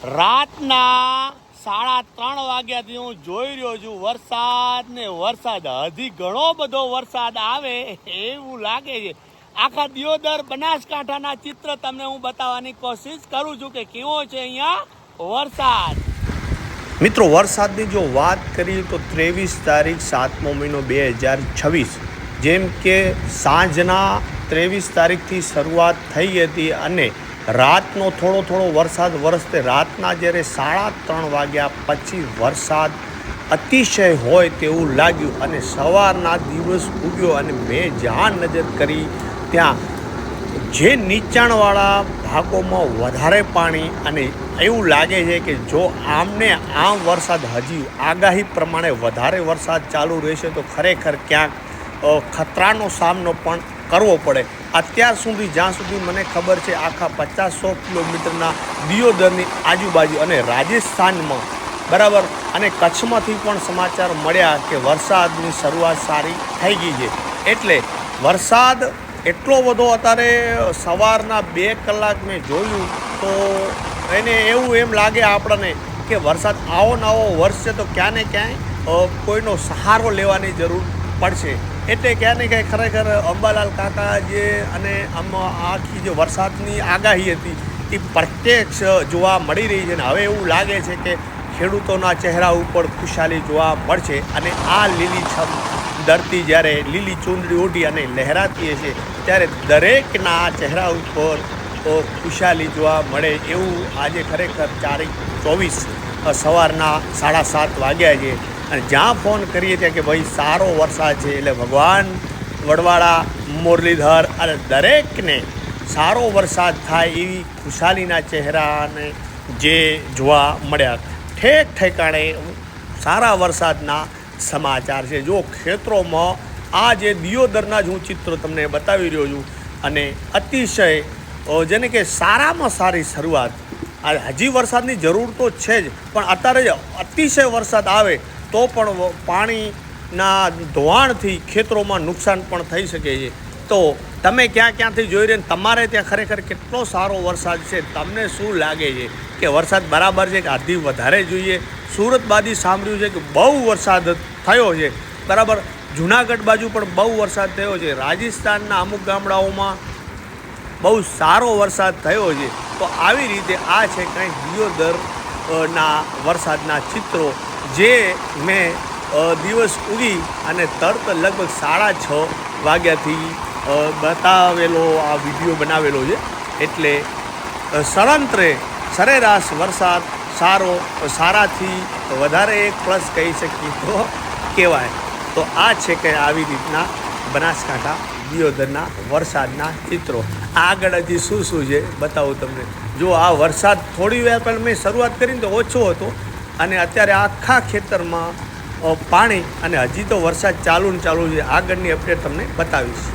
રાતના 3:30 વાગ્યાથી હું જોઈ રહ્યો છું વરસાદ હજી ઘણો બધો વરસાદ આવે એવું લાગે છે. આખા દિયોદર બનાસકાંઠાના ચિત્ર તમને હું બતાવવાની કોશિશ કરું છું કે કેવો છે અહીંયા વરસાદ. મિત્રો, વરસાદની જો વાત કરીએ તો 23 તારીખ 7મો મહિનો 2026 જેમ કે સાંજના 23 તારીખથી શરૂઆત થઈ હતી અને રાતનો થોડો વરસાદ વરસતે રાતના જ્યારે 3:30 વાગ્યા પછી વરસાદ અતિશય હોય તેવું લાગ્યું અને સવારના દિવસ ઉગ્યો અને મેં જ્યાં નજર કરી ત્યાં જે નીચાણવાળા ભાગોમાં વધારે પાણી અને એવું લાગે છે કે જો આમને આમ વરસાદ હજી આગાહી પ્રમાણે વધારે વરસાદ ચાલુ રહેશે તો ખરેખર ક્યાંક ખતરાનો સામનો પણ કરવો પડે. અત્યાર સુધી જ્યાં સુધી મને ખબર છે આખા 50-100 કિલોમીટરના દિયોદરની આજુબાજુ અને રાજસ્થાનમાં બરાબર અને કચ્છમાંથી પણ સમાચાર મળ્યા કે વરસાદની શરૂઆત સારી થઈ ગઈ છે. એટલે વરસાદ એટલો બધો અત્યારે સવારના 2 કલાક મેં જોયું તો એને એવું એમ લાગે આપણને કે વરસાદ આવો ને આવો વરસશે તો ક્યાં ને ક્યાંય કોઈનો સહારો લેવાની જરૂર પડશે. એટલે ક્યાં ને ક્યાંય ખરેખર અંબાલાલ કાકા જે અને આખી જે વરસાદની આગાહી હતી એ પ્રત્યક્ષ જોવા મળી રહી છે. ને હવે એવું લાગે છે કે ખેડૂતોના ચહેરા ઉપર ખુશાલી જોવા મળશે અને આ લીલીછમ ધરતી જ્યારે લીલી ચૂંદડી ઓઢી અને લહેરાતી હશે ત્યારે દરેકના ચહેરા ઉપર ખુશાલી જોવા મળે એવું આજે ખરેખર 4/24 સવારના 7:30 વાગ્યા છે. અને જ્યાં ફોન કરીએ ત્યાં કે ભાઈ સારો વરસાદ છે એટલે ભગવાન વડવાળા મુરલીધર અને દરેકને સારો વરસાદ થાય એવી ખુશાલીના ચહેરાને જે જોવા મળ્યા. ઠેકાણે સારા વરસાદના સમાચાર છે. જો ખેતરોમાં આ જે દિયોદરના જ હું ચિત્ર તમને બતાવી રહ્યો છું અને અતિશય જેને કે સારામાં સારી શરૂઆત. હજી વરસાદની જરૂર તો છે જ પણ અત્યારે અતિશય વરસાદ આવે તો પણ પાણીના ધોવાણથી ખેતરોમાં નુકસાન પણ થઈ શકે છે. તો તમે ક્યાંથી જોઈ રહ્યા તમારે ત્યાં ખરેખર કેટલો સારો વરસાદ છે? તમને શું લાગે છે કે વરસાદ બરાબર છે કે આથી વધારે જોઈએ? સુરત બાજુ સાંભળ્યું છે કે બહુ વરસાદ થયો છે બરાબર. જુનાગઢ બાજુ પણ બહુ વરસાદ થયો છે. રાજસ્થાનના અમુક ગામડાઓમાં બહુ સારો વરસાદ થયો છે. તો આવી રીતે આ છે કંઈક દિયોદરના વરસાદના ચિત્રો જે મેં દિવસ ઉગી અને તરત લગભગ 6:30 વાગ્યાથી બતાવેલો આ વિડીયો બનાવેલો છે. એટલે સરેરાશ વરસાદ સારાથી વધારે એક પ્લસ કહી શકીએ તો કહેવાય. તો આ છે કે આવી રીતના બનાસકાંઠા દિયોદરના વરસાદના ચિત્રો. આગળ હજી શું છે બતાવું તમને. જો આ વરસાદ થોડી વાર પહેલાં મેં શરૂઆત કરીને તો ઓછો હતો અને અત્યારે આખા ખેતરમાં પાણી અને હજી તો વરસાદ ચાલુ છે. આગળની અપડેટ તમને બતાવીશ.